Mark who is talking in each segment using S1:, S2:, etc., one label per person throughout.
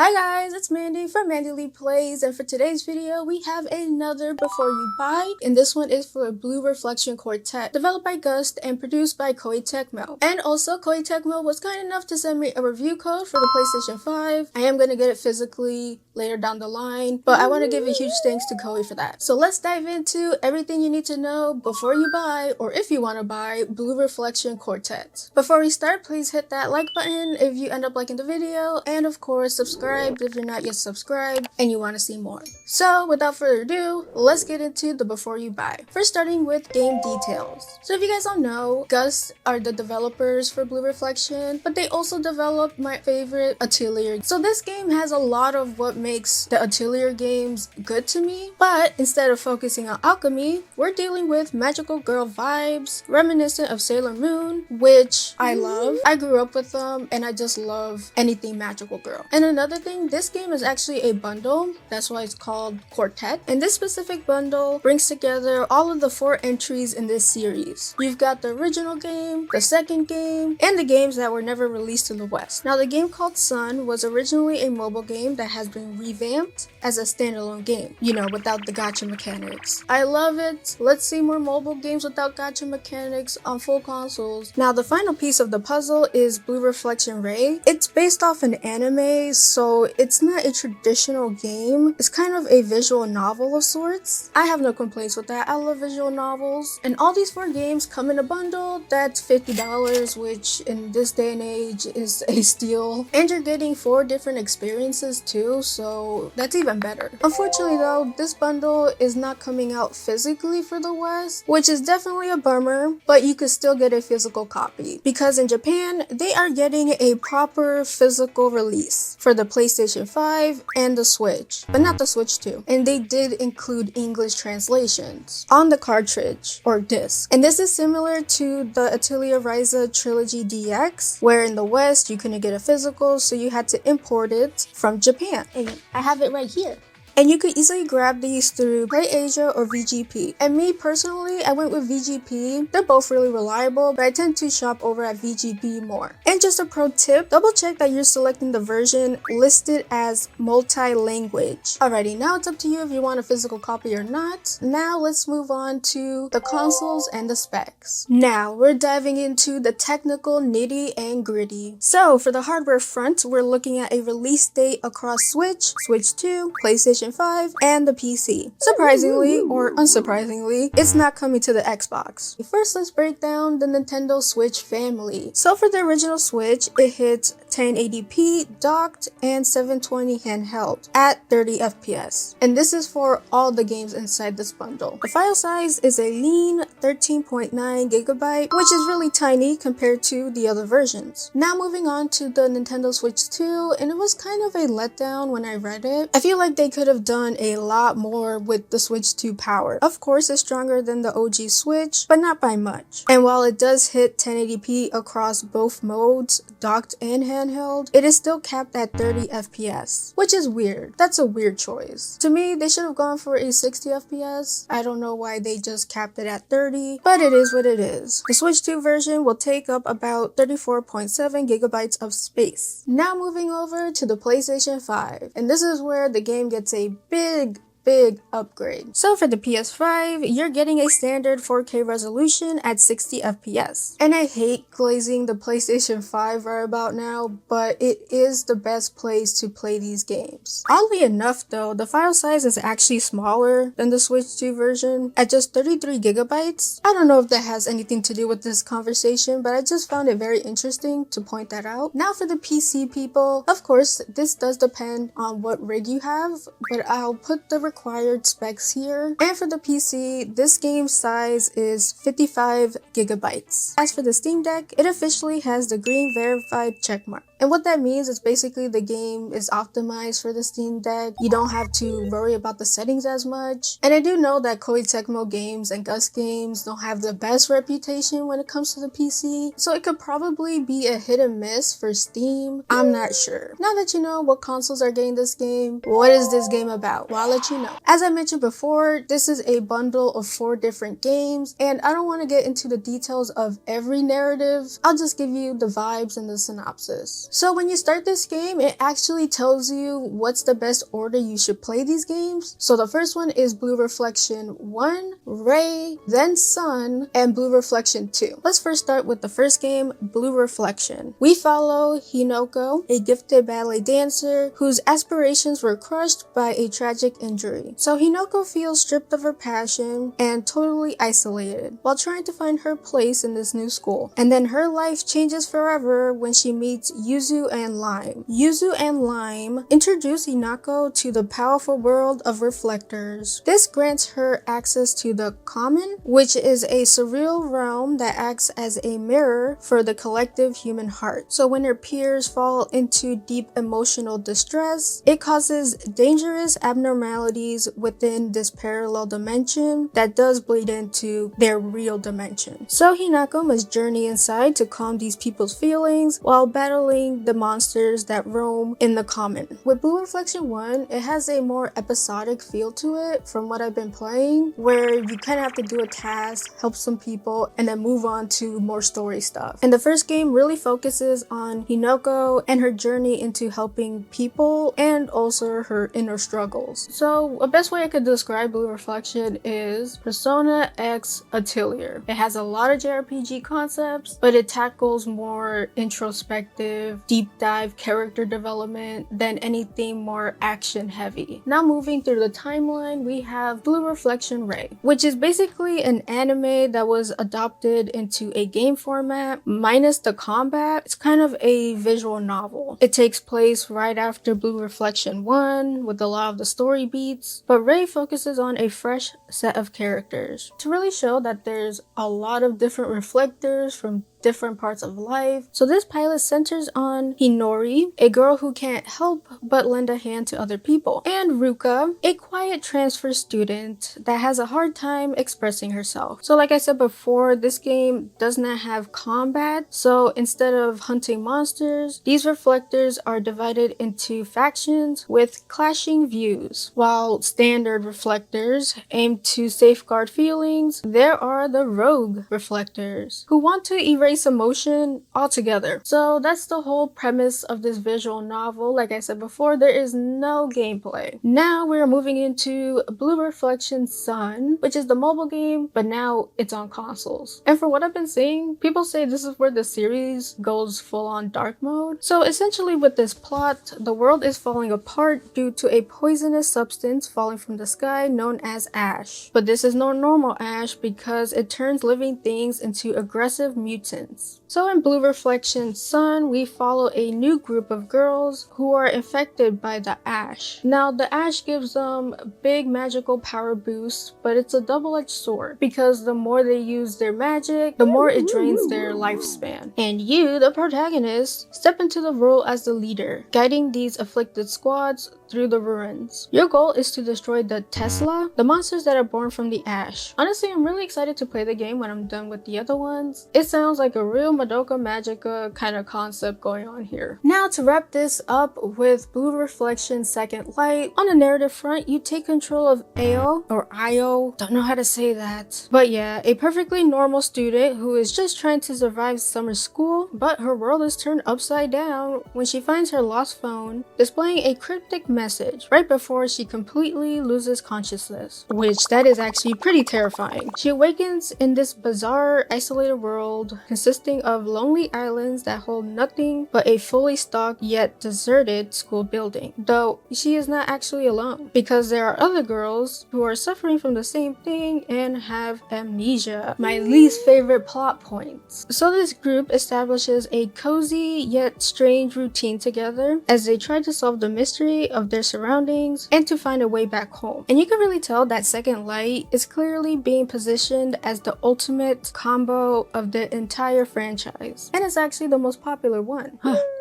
S1: Hi guys, it's Mandy from Mandyleeplays, and for today's video, we have another Before You Buy, and this one is for Blue Reflection Quartet, developed by Gust and produced by Koei Tecmo. And also, Koei Tecmo was kind enough to send me a review code for the PlayStation 5. I am going to get it physically later down the line, but I want to give a huge thanks to Koei for that. So let's dive into everything you need to know before you buy, or if you want to buy, Blue Reflection Quartet. Before we start, please hit that like button if you end up liking the video, and of course, subscribe if you're not yet subscribed and you want to see more. So without further ado, let's get into the before you buy. First, starting with game details. So if you guys don't know, Gust are the developers for Blue Reflection, but they also developed my favorite Atelier. So this game has a lot of what makes the Atelier games good to me, but instead of focusing on alchemy, we're dealing with magical girl vibes, reminiscent of Sailor Moon, which I love. I grew up with them and I just love anything magical girl. And another thing, this game is actually a bundle. That's why it's called Quartet. And this specific bundle brings together all of the 4 entries in this series. You've got the original game, the second game, and the games that were never released in the West. Now, the game called Sun was originally a mobile game that has been revamped as a standalone game, you know, without the gacha mechanics. I love it. Let's see more mobile games without gacha mechanics on full consoles. Now, the final piece of the puzzle is Blue Reflection Ray. It's based off an anime, so it's not a traditional game. It's kind of a visual novel of sorts. I have no complaints with that. I love visual novels. And all these 4 games come in a bundle that's $50, which in this day and age is a steal. And you're getting 4 different experiences too, so that's even better. Unfortunately though, this bundle is not coming out physically for the West, which is definitely a bummer, but you could still get a physical copy. Because in Japan, they are getting a proper physical release for the PlayStation 5 and the Switch, but not the Switch 2. And they did include English translations on the cartridge or disc. And this is similar to the Atelier Ryza Trilogy DX, where in the West you couldn't get a physical, so you had to import it from Japan. And I have it right here. And you could easily grab these through PlayAsia or VGP. And me personally, I went with VGP. They're both really reliable, but I tend to shop over at VGP more. And just a pro tip, double check that you're selecting the version listed as multi-language. Alrighty, now it's up to you if you want a physical copy or not. Now let's move on to the consoles and the specs. Now we're diving into the technical nitty and gritty. So for the hardware front, we're looking at a release date across Switch, Switch 2, PlayStation 5, and the PC. Surprisingly, or unsurprisingly, it's not coming to the Xbox. First, let's break down the Nintendo Switch family. So for the original Switch, it hits 1080p docked and 720 handheld at 30 FPS. And this is for all the games inside this bundle. The file size is a lean 13.9 gigabyte, which is really tiny compared to the other versions. Now moving on to the Nintendo Switch 2, and it was kind of a letdown when I read it. I feel like they could have done a lot more with the Switch 2 power. Of course, it's stronger than the OG Switch, but not by much. And while it does hit 1080p across both modes, docked and handheld, it is still capped at 30 FPS, which is weird. That's a weird choice. To me, they should have gone for a 60 FPS. I don't know why they just capped it at 30, but it is what it is. The Switch 2 version will take up about 34.7 gigabytes of space. Now moving over to the PlayStation 5, and this is where the game gets a big upgrade. So for the PS5, you're getting a standard 4K resolution at 60 FPS. And I hate glazing the PlayStation 5 right about now, but it is the best place to play these games. Oddly enough though, the file size is actually smaller than the Switch 2 version at just 33 gigabytes. I don't know if that has anything to do with this conversation, but I just found it very interesting to point that out. Now for the PC people, of course, this does depend on what rig you have, but I'll put the required specs here. And for the PC, this game size is 55 gigabytes. As for the Steam Deck, it officially has the green verified checkmark. And what that means is basically the game is optimized for the Steam Deck. You don't have to worry about the settings as much. And I do know that Koei Tecmo games and Gust games don't have the best reputation when it comes to the PC, so it could probably be a hit and miss for Steam. I'm not sure. Now that you know what consoles are getting this game, what is this game about? Well, I'll let you know. know. As I mentioned before, this is a bundle of 4 different games, and I don't want to get into the details of every narrative. I'll just give you the vibes and the synopsis. So when you start this game, it actually tells you what's the best order you should play these games. So the first one is Blue Reflection 1, Ray, then Sun, and Blue Reflection 2. Let's first start with the first game, Blue Reflection. We follow Hinoko, a gifted ballet dancer whose aspirations were crushed by a tragic injury. So Hinoko feels stripped of her passion and totally isolated while trying to find her place in this new school. And then her life changes forever when she meets Yuzu and Lime. Yuzu and Lime introduce Hinako to the powerful world of reflectors. This grants her access to the Common, which is a surreal realm that acts as a mirror for the collective human heart. So when her peers fall into deep emotional distress, it causes dangerous abnormalities within this parallel dimension that does bleed into their real dimension. So Hinako must journey inside to calm these people's feelings while battling the monsters that roam in the Common. With Blue Reflection 1, it has a more episodic feel to it from what I've been playing, where you kind of have to do a task, help some people, and then move on to more story stuff. And the first game really focuses on Hinoko and her journey into helping people and also her inner struggles. So the best way I could describe Blue Reflection is Persona X Atelier. It has a lot of JRPG concepts, but it tackles more introspective, deep dive character development than anything more action heavy. Now moving through the timeline, we have Blue Reflection Ray, which is basically an anime that was adopted into a game format minus the combat. It's kind of a visual novel. It takes place right after Blue Reflection 1 with a lot of the story beats, but Ray focuses on a fresh set of characters to really show that there's a lot of different reflectors from different parts of life. So this pilot centers on Hinori, a girl who can't help but lend a hand to other people, and Ruka, a quiet transfer student that has a hard time expressing herself. So like I said before, this game does not have combat, so instead of hunting monsters, these reflectors are divided into factions with clashing views. While standard reflectors aim to safeguard feelings, there are the rogue reflectors who want to erase emotion altogether. So that's the whole premise of this visual novel. Like I said before, there is no gameplay. Now we're moving into Blue Reflection Sun, which is the mobile game, but now it's on consoles. And for what I've been seeing, people say this is where the series goes full on dark mode. So essentially with this plot, the world is falling apart due to a poisonous substance falling from the sky known as ash. But this is no normal ash because it turns living things into aggressive mutants. So in Blue Reflection Sun, we follow a new group of girls who are infected by the ash. Now the ash gives them big magical power boosts, but it's a double-edged sword because the more they use their magic, the more it drains their lifespan. And you, the protagonist, step into the role as the leader, guiding these afflicted squads through the ruins. Your goal is to destroy the Tesla, the monsters that are born from the ash. Honestly, I'm really excited to play the game when I'm done with the other ones. It sounds like a real Madoka Magica kind of concept going on here. Now to wrap this up with Blue Reflection Second Light, on the narrative front, you take control of Ao, or Io, don't know how to say that. But yeah, a perfectly normal student who is just trying to survive summer school, but her world is turned upside down when she finds her lost phone displaying a cryptic message right before she completely loses consciousness, which that is actually pretty terrifying. She awakens in this bizarre, isolated world consisting of lonely islands that hold nothing but a fully stocked yet deserted school building. Though she is not actually alone, because there are other girls who are suffering from the same thing and have amnesia. My least favorite plot points. So this group establishes a cozy yet strange routine together as they try to solve the mystery of their surroundings and to find a way back home. And you can really tell that Second Light is clearly being positioned as the ultimate combo of the entire franchise, and it's actually the most popular one.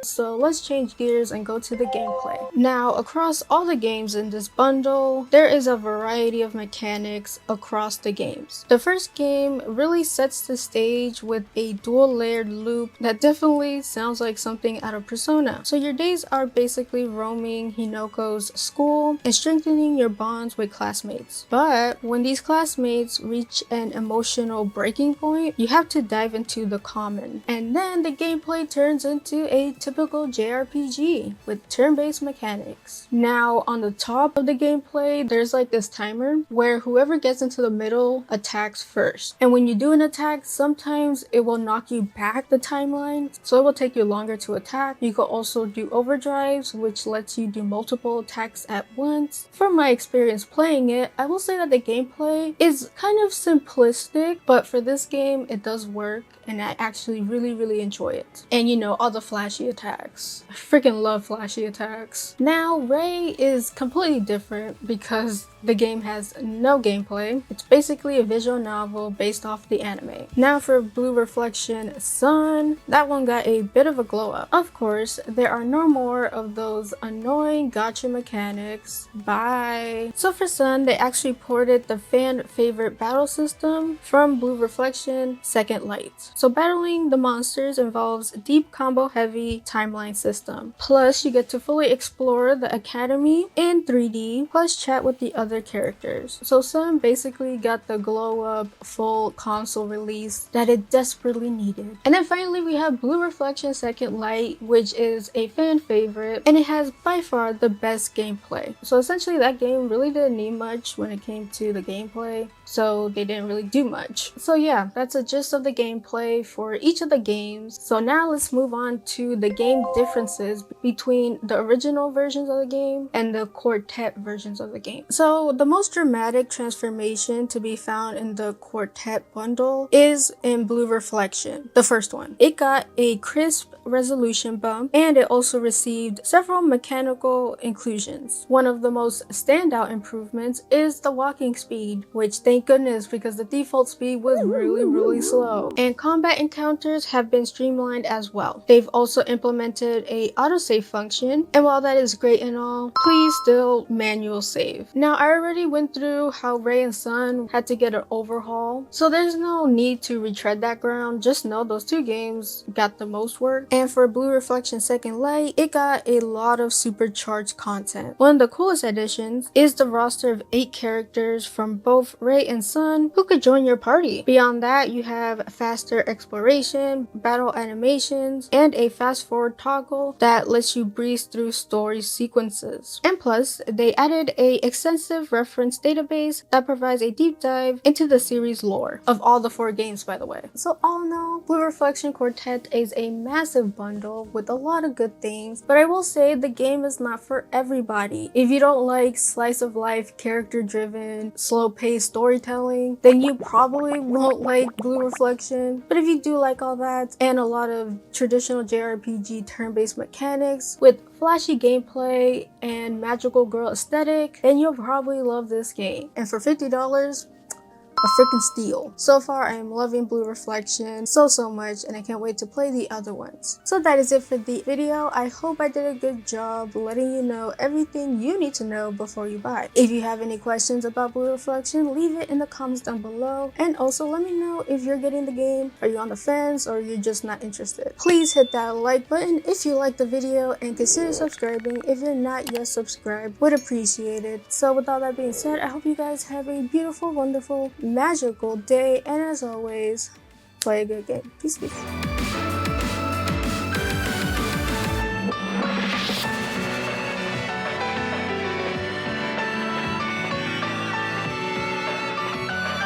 S1: So let's change gears and go to the gameplay. Now, across all the games in this bundle, there is a variety of mechanics across the games. The first game really sets the stage with a dual layered loop that definitely sounds like something out of Persona. So your days are basically roaming Hinoko's school and strengthening your bonds with classmates. But when these classmates reach an emotional breaking point, you have to dive into the common. And then the gameplay turns into a typical JRPG with turn-based mechanics. Now, on the top of the gameplay, there's like this timer where whoever gets into the middle attacks first. And when you do an attack, sometimes it will knock you back the timeline, so it will take you longer to attack. You can also do overdrives, which lets you do multiple attacks at once. From my experience playing it, I will say that the gameplay is kind of simplistic, but for this game, it does work, and I actually really enjoy it. And you know, all the flashy attacks. I freaking love flashy attacks. Now, Ray is completely different because the game has no gameplay. It's basically a visual novel based off the anime. Now for Blue Reflection Sun, that one got a bit of a glow up. Of course, there are no more of those annoying gacha mechanics. Bye. So for Sun, they actually ported the fan favorite battle system from Blue Reflection Second Light. So battling the monsters involves deep combo heavy timeline system. Plus you get to fully explore the academy in 3D, plus chat with the other characters. So Sun basically got the glow up full console release that it desperately needed. And then finally we have Blue Reflection Second Light, which is a fan favorite, and it has by far the best gameplay. So essentially that game really didn't need much when it came to the gameplay, so they didn't really do much. So yeah, that's a gist of the gameplay for each of the games. So now let's move on to the game differences between the original versions of the game and the quartet versions of the game. So the most dramatic transformation to be found in the quartet bundle is in Blue Reflection, the first one. It got a crisp resolution bump, and it also received several mechanical inclusions. One of the most standout improvements is the walking speed, which thank goodness, because the default speed was really slow. And combat encounters have been streamlined as well. They've also implemented a autosave function, and while that is great and all, please still manual save. Now I already went through how Ray and Sun had to get an overhaul, so there's no need to retread that ground. Just know those two games got the most work. And for Blue Reflection Second Light, it got a lot of supercharged content. One of the coolest additions is the roster of 8 characters from both Ray and Sun who could join your party. Beyond that, you have faster exploration, battle animations, and a fast forward toggle that lets you breeze through story sequences. And plus, they added a extensive reference database that provides a deep dive into the series lore of all the 4 games, by the way. So all in all, Blue Reflection Quartet is a massive bundle with a lot of good things, but I will say the game is not for everybody. If you don't like slice of life, character driven, slow paced storytelling, then you probably won't like Blue Reflection. But if you do like all that and a lot of traditional JRPG turn-based mechanics with flashy gameplay and magical girl aesthetic, then you'll probably love this game. And for $50, a freaking steal. So far, I am loving Blue Reflection so much, and I can't wait to play the other ones. So that is it for the video. I hope I did a good job letting you know everything you need to know before you buy. If you have any questions about Blue Reflection, leave it in the comments down below, and also let me know if you're getting the game. Are you on the fence, or you're just not interested? Please hit that like button if you liked the video, and consider subscribing if you're not yet subscribed. Would appreciate it. So with all that being said, I hope you guys have a beautiful, wonderful, magical day, and as always, play a good game. Peace.